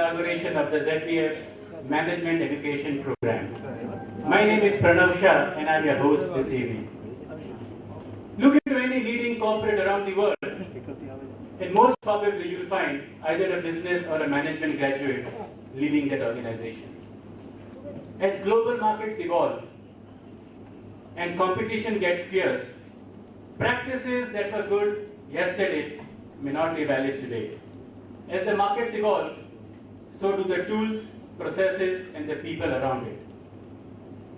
inauguration of the ZPF Management Education Program. My name is Pranav Shah and I am your host this evening. Look into any leading corporate around the world and most probably you'll find either a business or a management graduate leading that organization. As global markets evolve and competition gets fierce, practices that were good yesterday may not be valid today. As the markets evolve, so do the tools, processes, and the people around it.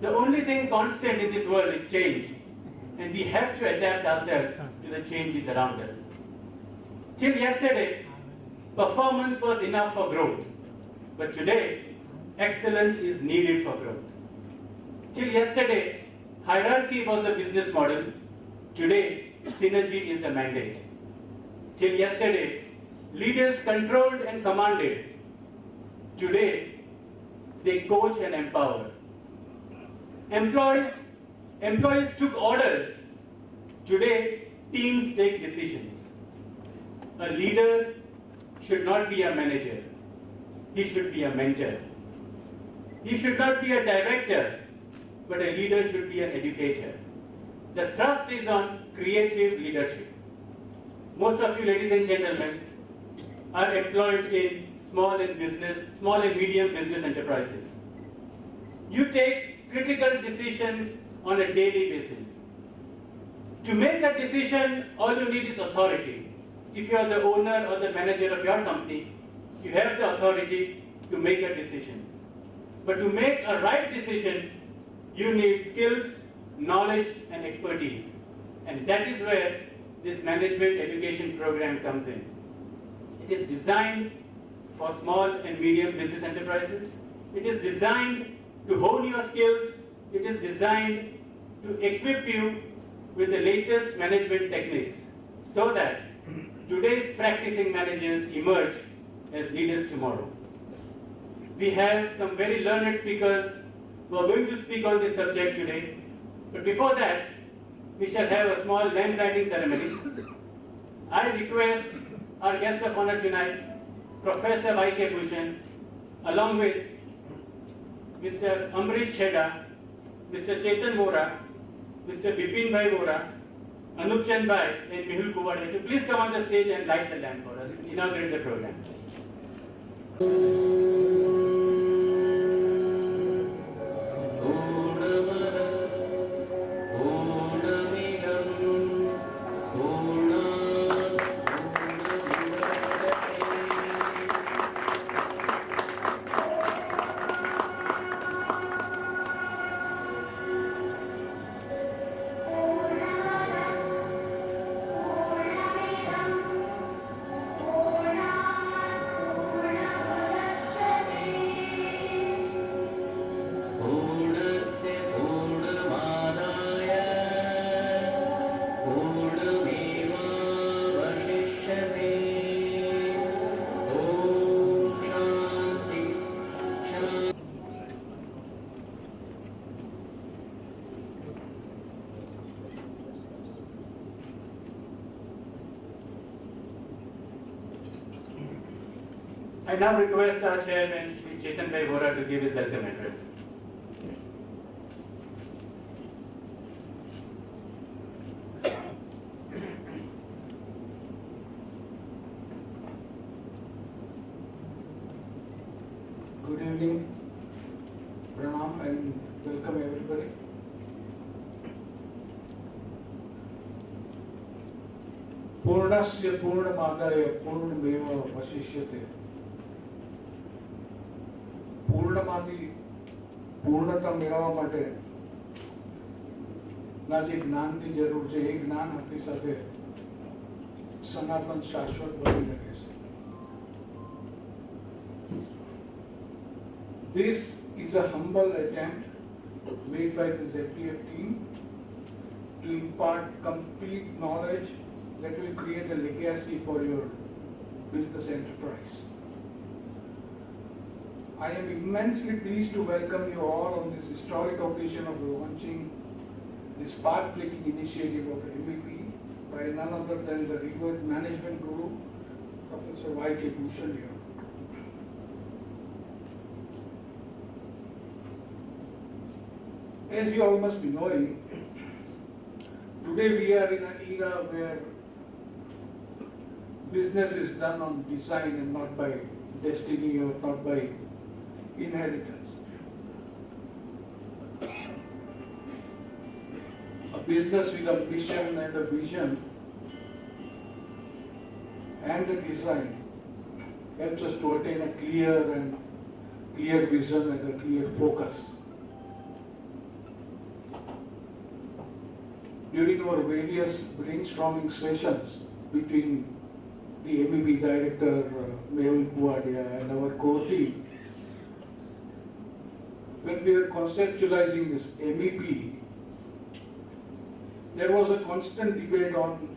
The only thing constant in this world is change, and we have to adapt ourselves to the changes around us. Till yesterday, performance was enough for growth, but today, excellence is needed for growth. Till yesterday, hierarchy was a business model. Today, synergy is the mandate. Till yesterday, leaders controlled and commanded. Today, they coach and empower. Employees took orders. Today, teams take decisions. A leader should not be a manager. He should be a mentor. He should not be a director, but a leader should be an educator. The thrust is on creative leadership. Most of you, ladies and gentlemen, are employed in small and medium business enterprises. You take critical decisions on a daily basis. To make a decision, all you need is authority. If you are the owner or the manager of your company, you have the authority to make a decision. But to make a right decision, you need skills, knowledge, and expertise. And that is where this management education program comes in. It is designed for small and medium business enterprises. It is designed to hone your skills. It is designed to equip you with the latest management techniques so that today's practicing managers emerge as leaders tomorrow. We have some very learned speakers who are going to speak on this subject today. But before that, we shall have a small land writing ceremony. I request our guest of honor tonight, Professor Y.K. Bhushan, along with Mr. Amrish Chheda, Mr. Chetan Vora, Mr. Bipin Bhai Vora, Anup Chand Bhai, and Mehul Kuwade to please come on the stage and light the lamp for us, inaugurate the program. I now request our chairman, Shri Chetan Bhai Vora, to give his welcome address. Good evening, Pranam, and welcome everybody. पूर्णस्य पूर्णमादाय पूर्णमेवावशिष्यते. પૂર્ણમાંથી પૂર્ણતા મેળવવા માટે ના જે જ્ઞાનની જરૂર છે એ જ્ઞાન આપણી સાથે સનાતન શાશ્વત બની રહે છે. This is a humble attempt made by the ZPF team to impart complete knowledge that will create a legacy for your business enterprise. I am immensely pleased to welcome you all on this historic occasion of launching this path-breaking initiative of MVP by none other than the revered management guru, Professor Y.K. Bhushan here. As you all must be knowing, today we are in an era where business is done on design and not by destiny or not by inheritance. A business with a mission and a vision and a design helps us to attain a clear vision and a clear focus. During our various brainstorming sessions between the MEP director, Mehul Kuwadia, and our core team, when we were conceptualizing this MEP, there was a constant debate on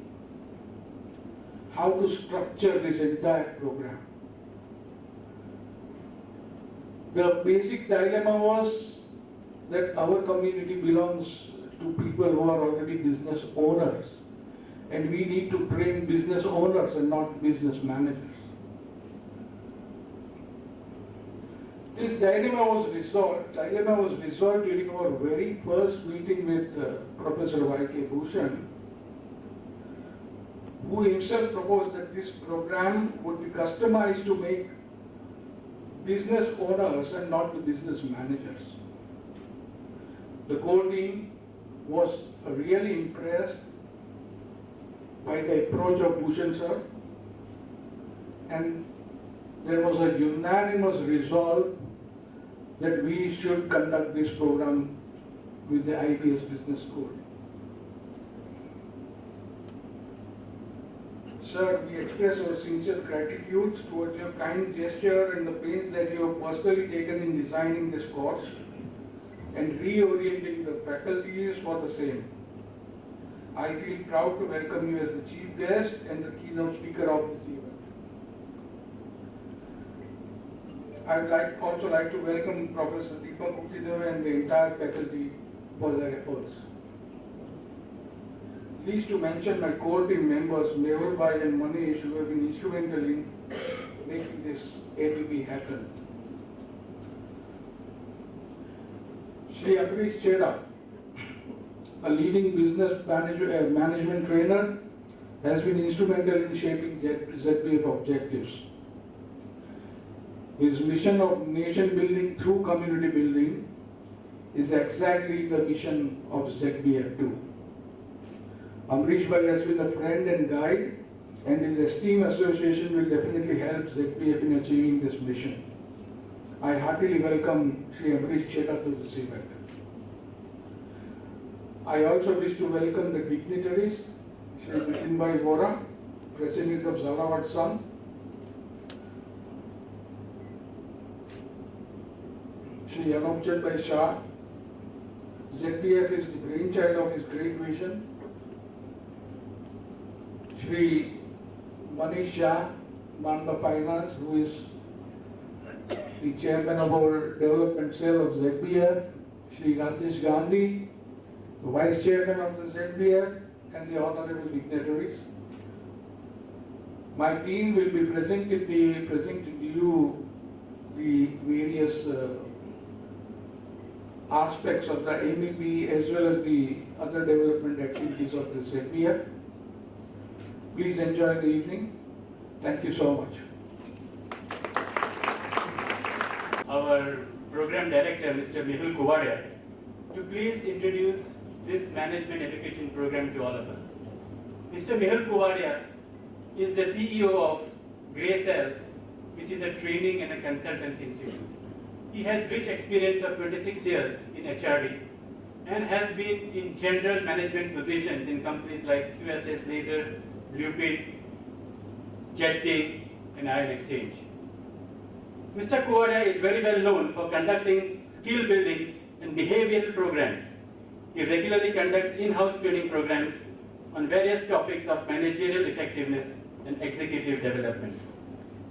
how to structure this entire program. The basic dilemma was that our community belongs to people who are already business owners, and we need to train business owners and not business managers. This dilemma was resolved during our very first meeting with Professor Y.K. Bhushan, who himself proposed that this program would be customized to make business owners and not the business managers. The core team was really impressed by the approach of Bhushan sir, and there was a unanimous resolve that we should conduct this program with the IBS Business School. Sir, we express our sincere gratitude towards your kind gesture and the pains that you have personally taken in designing this course and reorienting the faculties for the same. I feel proud to welcome you as the chief guest and the keynote speaker of this event. I would also like to welcome Professor Deepak Uktideva and the entire faculty for their efforts. Pleased to mention my core team members, Mehul Bhai and Manish, who have been instrumental in making this ABB happen. Shri Amrish Chheda, a leading business management trainer, has been instrumental in shaping ZBF objectives. His mission of nation building through community building is exactly the mission of ZBF2. Amrish Bhai has been a friend and guide, and his esteemed association will definitely help ZBF in achieving this mission. I heartily welcome Shri Amrish Chheda to this event. I also wish to welcome the dignitaries, Shri Nitin Bhai Vora, President of Zalawat Sangh, Shri Anupchand Bhai Shah. ZBF is the brainchild of his great vision. Shri Manish Shah, Manba Finance, who is the chairman of our development cell of ZBF, Shri Rajesh Gandhi, the vice chairman of the ZBF, and the honorable dignitaries. My team will be presenting to you the various aspects of the MEP as well as the other development activities of the ZBF. Please enjoy the evening. Thank you so much. Our program director, Mr. Mehul Kuwadia, to please introduce this management education program to all of us. Mr. Mehul Kuwadia is the CEO of Grey Cells, which is a training and a consultancy institute. He has rich experience of 26 years in HRD and has been in general management positions in companies like QSS Laser, Blueprint, Jetday, and Iron Exchange. Mr. Kuwadia is very well known for conducting skill building and behavioral programs. He regularly conducts in-house training programs on various topics of managerial effectiveness and executive development.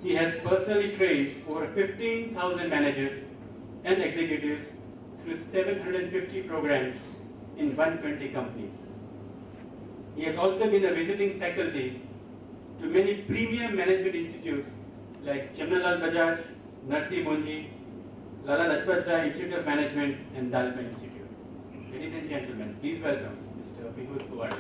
He has personally trained over 15,000 managers and executives through 750 programs in 120 companies. He has also been a visiting faculty to many premium management institutes like Jamnalal Bajaj, Narsi Monji, Lala Lajpat Rai Institute of Management, and Dalma Institute. Ladies and gentlemen, please welcome Mr. Piyush Goyal.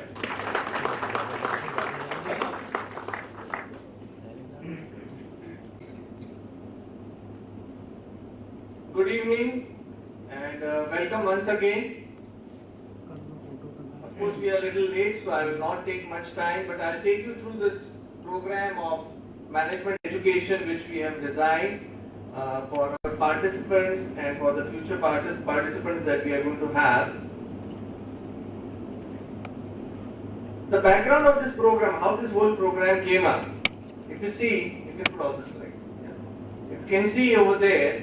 Good evening and welcome once again. Of course, we are a little late, so I will not take much time, but I'll take you through this program of management education which we have designed for our participants and for the future participants that we are going to have. The background of this program, how this whole program came up. If you see, you can put all the slides. Yeah. If you can see over there,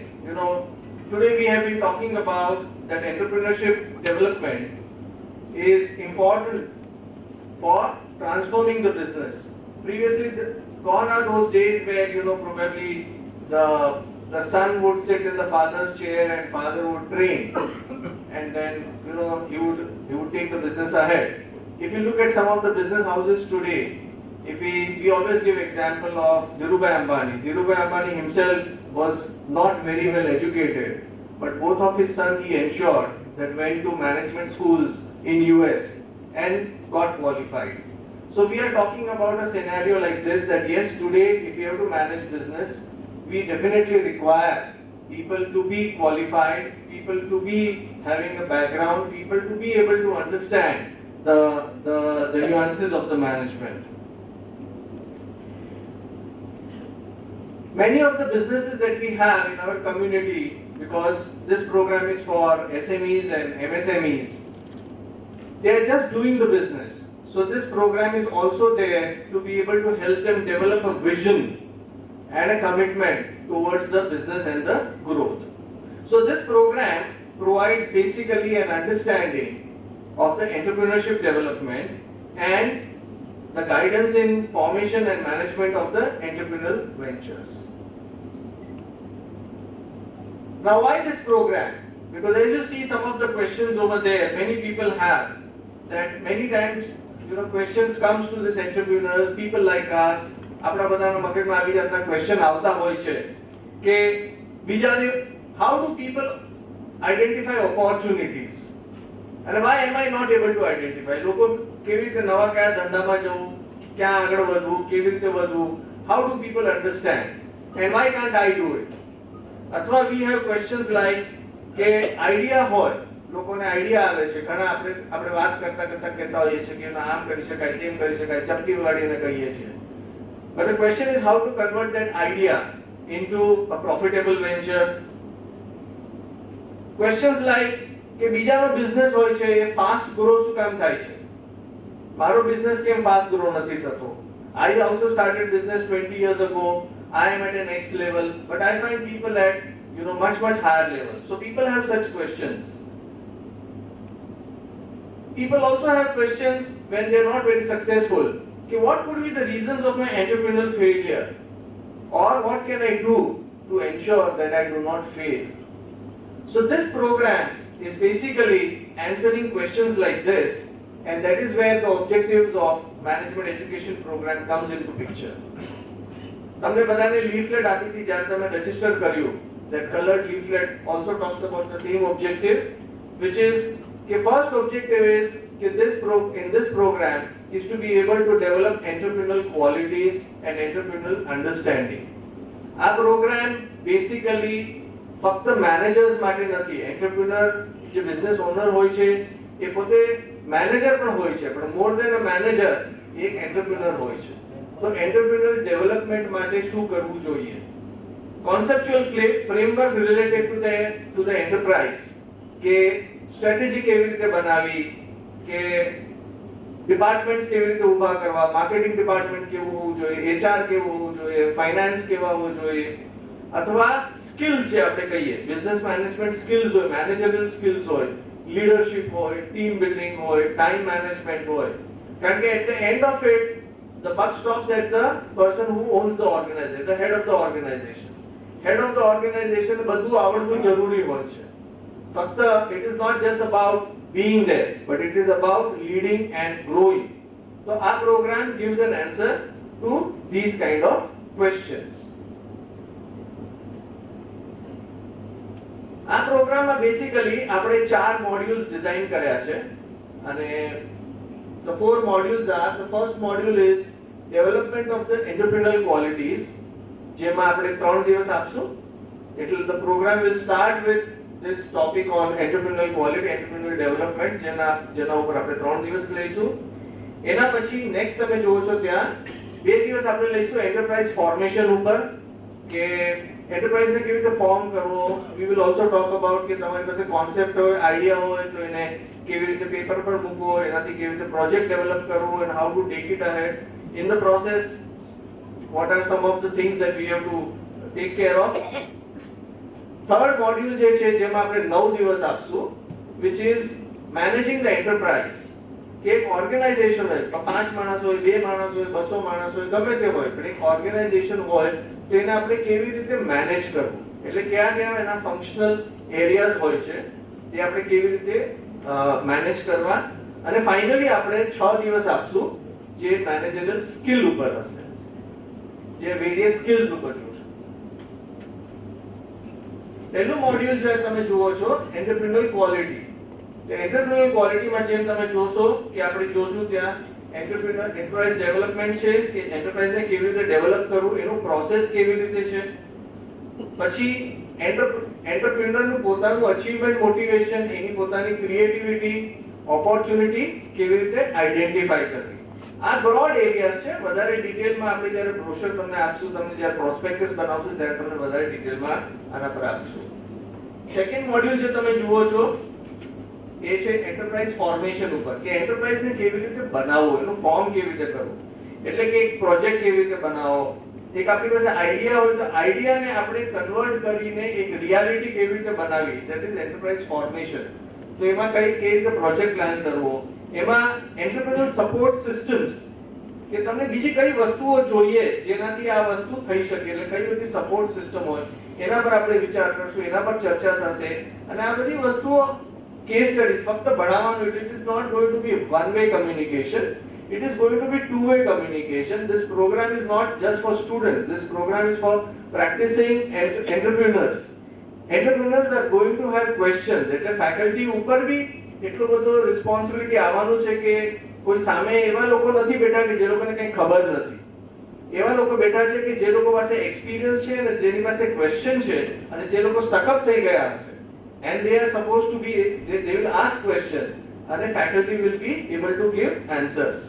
today we have been talking about that entrepreneurship development is important for transforming the business. Previously, gone are those days where probably the son would sit in the father's chair and father would train, and then he would take the business ahead. If you look at some of the business houses today, if we always give example of Dhirubhai Ambani. Dhirubhai Ambani himself was not very well educated, but both of his sons he ensured that went to management schools in US and got qualified. So we are talking about a scenario like this, that yes, today if you have to manage business, we definitely require people to be qualified, people to be having a background, people to be able to understand the nuances of the management. Many of the businesses that we have in our community, because this program is for SMEs and MSMEs, they are just doing the business. So this program is also there to be able to help them develop a vision and a commitment towards the business and the growth. So this program provides basically an understanding of the entrepreneurship development and the guidance in formation and management of the entrepreneurial ventures. Now, why this program? Because as you see some of the questions over there, many people have that many times questions comes to these entrepreneurs, people like us, આપણા બધાના મગજમાં આવી જાતના question આવતા હોય છે કે બીજાને how do people identify opportunities? And why am I not able to identify? લોકો કેવી રીતે નવા કયા ધંધામાં જવું, ક્યાં આગળ વધવું, કેવી રીતે વધવું? How do people understand? And why can't I do it? અથવા we have questions like કે આઈડિયા હોય, લોકોને આઈડિયા આવે છે, ઘણા આપણે વાત કરતા કરતા કહેતા હોઈએ છીએ કે આમ કરી શકાય, તેમ કરી શકાય, ચપટી વગાડીને કહીએ છીએ. But the question is how to convert that idea into a profitable venture. Questions like કે બીજાનો બિઝનેસ હોય છે એ ફાસ્ટ ગ્રો શું કામ થાય છે, મારો બિઝનેસ કેમ ફાસ્ટ ગ્રો નથી થતો? I also started business 20 years ago. I am at a next level, but I find people at much higher level. So people have such questions. People also have questions when they are not very successful. Okay, what could be the reasons of my entrepreneurial failure, or what can I do to ensure that I do not fail? So this program is basically answering questions like this, and that is where the objectives of management education program comes into picture. તમને બધાને leaflet આપી હતી જ્યારે તમે register કર્યું. That colored leaflet also talks about the same objective, which is the first objective is in this program is to be able to develop entrepreneurial qualities and entrepreneurial understanding. આ program basically ફક્ત managers માટે નથી. Entrepreneur જે business owner હોય છે એ પોતે manager પણ હોય છે, પણ more than a manager એક entrepreneur હોય છે. તો entrepreneurial development માટે શું કરવું જોઈએ? Conceptual framework related to the enterprise, કે strategy કેવી રીતે બનાવી, કે ડિપાર્ટમેન્ટ્સ કેવી રીતે ઊભા કરવા, માર્કેટિંગ ડિપાર્ટમેન્ટ કેવું હોવું જોઈએ, HR કેવું હોવું જોઈએ, ફાઇનાન્સ કેવા હોવું જોઈએ, અથવા સ્કિલ્સ જે આપણે કહીએ, બિઝનેસ મેનેજમેન્ટ સ્કિલ્સ હોય, મેનેજરિયલ સ્કિલ્સ હોય, લીડરશિપ હોય, ટીમ બિલ્ડિંગ હોય, ટાઈમ મેનેજમેન્ટ હોય. કારણ કે at the end of it, the buck stops at the person who owns the organization, the head of the organization. Head of the organization બધું આવડવું જરૂરી હોય છે. ફક્ત it is not just about being there, but it is about leading and growing. So our program gives an answer to these kind of questions. આ પ્રોગ્રામમાં basically આપણે 4 modules design કર્યા છે અને the 4 modules are, the first module is development of the entrepreneurial qualities, જેમાં આપણે 3 દિવસ આપશું. એટલે the program will start with this topic on entrepreneurial quality, entrepreneurial development, જેના ઉપર આપણે 3 દિવસ લઈશું. એના પછી નેક્સ્ટ તમે જોવો છો ત્યાં 2 દિવસ આપણે લઈશું એન્ટરપ્રાઇઝ ફોર્મેશન ઉપર, કે એન્ટરપ્રાઇઝને કેવી રીતે ફોર્મ કરવો. we will also talk about કે તમારી પાસે કોન્સેપ્ટ હોય, આઈડિયા હોય તો એને કેવી રીતે પેપર પર મૂકવો, એનાથી કેવી રીતે પ્રોજેક્ટ ડેવલપ કરવો, and how to take it ahead. In the process, what are some of the things that we have to take care of. Third module જે છે જેમાં આપણે 9 દિવસ આપશું, which is managing the enterprise. કે એક organisation હોય, 5 માણસ હોય, 2 માણસ હોય, 200 માણસ હોય, ગમે તે હોય, પણ એક ઓર્ગેનાઇઝેશન હોય તો એને આપણે કેવી રીતે મેનેજ કરવું, એટલે કયા એના ફંક્શનલ એરિયાઝ હોય છે તે આપણે કેવી રીતે મેનેજ કરવા. અને ફાઇનલી આપણે 6 દિવસ આપશું જે મેનેજરલ સ્કિલ ઉપર હશે, જે વેરિયસ સ્કિલ્સ ઉપર જોશું. પહેલું મોડ્યુલ જે તમે જુઓ છો એન્ટરપ્રેન્યોરલ ક્વોલિટી. તો એન્ટરપ્રેન્યોરલ ક્વોલિટીમાં જેમ તમે જોશો કે આપણે જોશું ત્યાં એન્ટરપ્રાઇઝ ડેવલપમેન્ટ છે, કે એન્ટરપ્રાઇઝને કેવી રીતે ડેવલપ કરવું, એનું પ્રોસેસ કેવી રીતે છે. પછી એન્ટરપ્રેન્યોરનું પોતાનું અચીવમેન્ટ મોટિવેશન, એની પોતાની ક્રિએટિવિટી, ઓપોર્ચ્યુનિટી કેવી રીતે આઈડેન્ટિફાઈ કરવી. આ બ્રોડ એરિયાઝ છે. વધારે ડિટેલમાં આપણે જ્યારે બ્રોશર તમને આપશું, તમને જ્યારે પ્રોસ્પેક્ટસ બનાવશું ત્યારે તમને વધારે ડિટેલમાં આના પર આપશું. સેકન્ડ મોડ્યુલ જે તમે જુઓ છો એ છે એન્ટરપ્રાઇઝ ફોર્મેશન ઉપર, કે એન્ટરપ્રાઇઝને કેવી રીતે બનાવવો, એનું ફોર્મ કેવી રીતે કરવું, એટલે કે એક પ્રોજેક્ટ કેવી રીતે બનાવવો. એક આપણી પાસે આઈડિયા હોય તો આઈડિયાને આપણે કન્વર્ટ કરીને એક રિયાલિટી કેવી રીતે બનાવવી, ધેટ ઇઝ એન્ટરપ્રાઇઝ ફોર્મેશન. તો એમાં કેવી રીતે પ્રોજેક્ટ પ્લાન કરવો, એમાં એન્ટરપ્રેન્યોર સપોર્ટ સિસ્ટમ્સ, કે તમને બીજી કઈ વસ્તુઓ જોઈએ જેનાથી આ વસ્તુ થઈ શકે, એટલે કઈ બધી સપોર્ટ સિસ્ટમ હોય એના પર આપણે વિચાર કરશું, એના પર ચર્ચા થશે. અને આ બધી વસ્તુઓ કેસ સ્ટડી, ફક્ત ભણાવવાનું, it is not going to be one way communication, it is going to be two-way communication. This program is not just for students, this program is for practicing entrepreneurs. Entrepreneurs are going to have questions, એટલે faculty ઉપર બી એટલો બધો responsibility આવવાનું છે કે કોઈ સામે એવા લોકો નથી બેઠા કે જે લોકોને કંઈ ખબર નથી. એવા લોકો બેઠા છે કે જે લોકો પાસે એક્સપિરિયન્સ છે અને જેની પાસે ક્વેશ્ચન છે અને જે લોકો સ્ટકઅપ થઈ ગયા હશે, and they are supposed to be, they will ask question અને faculty will be able to give answers.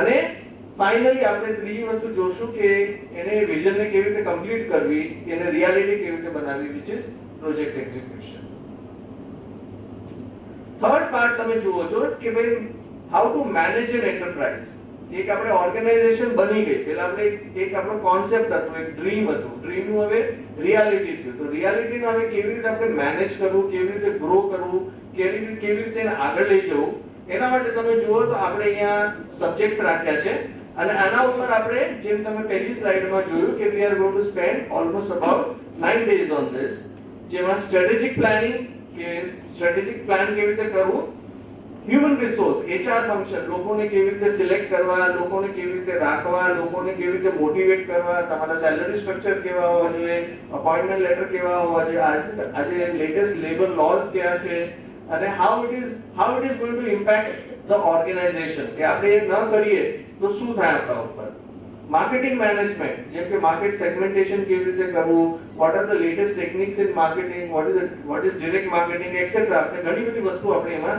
અને ફાઇનલી આપણે ત્રીજી વસ્તુ જોશું કે એને વિઝનને કેવી રીતે કમ્પ્લીટ કરવી, એને રિયાલિટી કેવી રીતે બનાવવી, which is project execution. Third part તમે જુઓ છો કે ભાઈ how to manage an enterprise. એક આપણે ઓર્ગેનાઇઝેશન બની ગઈ, પહેલા આપણે એક આપણો કોન્સેપ્ટ હતો, એક ડ્રીમ હતું, ડ્રીમનું હવે રિયાલિટી થયું. તો રિયાલિટીને હવે કેવી રીતે આપણે મેનેજ કરવું, કેવી રીતે ગ્રો કરવું, કેવી રીતે એને આગળ લઈ જવું, એના માટે તમે જુઓ તો આપણે અહીંયા સબ્જેક્ટ્સ રાખ્યા છે. અને આના ઉપર આપણે જેમ તમે પહેલી સ્લાઇડમાં જોયું કે we are going to spend almost about 9 days on this, જેમાં સ્ટ્રેટેજિક પ્લાનિંગ, કે સ્ટ્રેટેજિક પ્લાન કેવી રીતે કરવું, હ્યુમન રિસોર્સ, HR ફંક્શન, લોકોને કેવી રીતે સિલેક્ટ કરવા, લોકોને કેવી રીતે રાખવા, લોકોને કેવી રીતે મોટિવેટ કરવા, તમારા સેલરી સ્ટ્રક્ચર કેવા હોવા જોઈએ, અપોઇન્ટમેન્ટ લેટર કેવા હોવા જોઈએ, આજે લેટેસ્ટ લેબર લોઝ કયા છે, અને how it is going to impact the organization, કે આપણે એ ન કરીએ તો શું થાય આપણા ઉપર. માર્કેટિંગ મેનેજમેન્ટ, જેમ કે માર્કેટ સેગમેન્ટેશન કેવી રીતે કરવું, what are the latest techniques in marketing, what is direct marketing, etc. આપણે ઘણી બધી વસ્તુ આપણે એમાં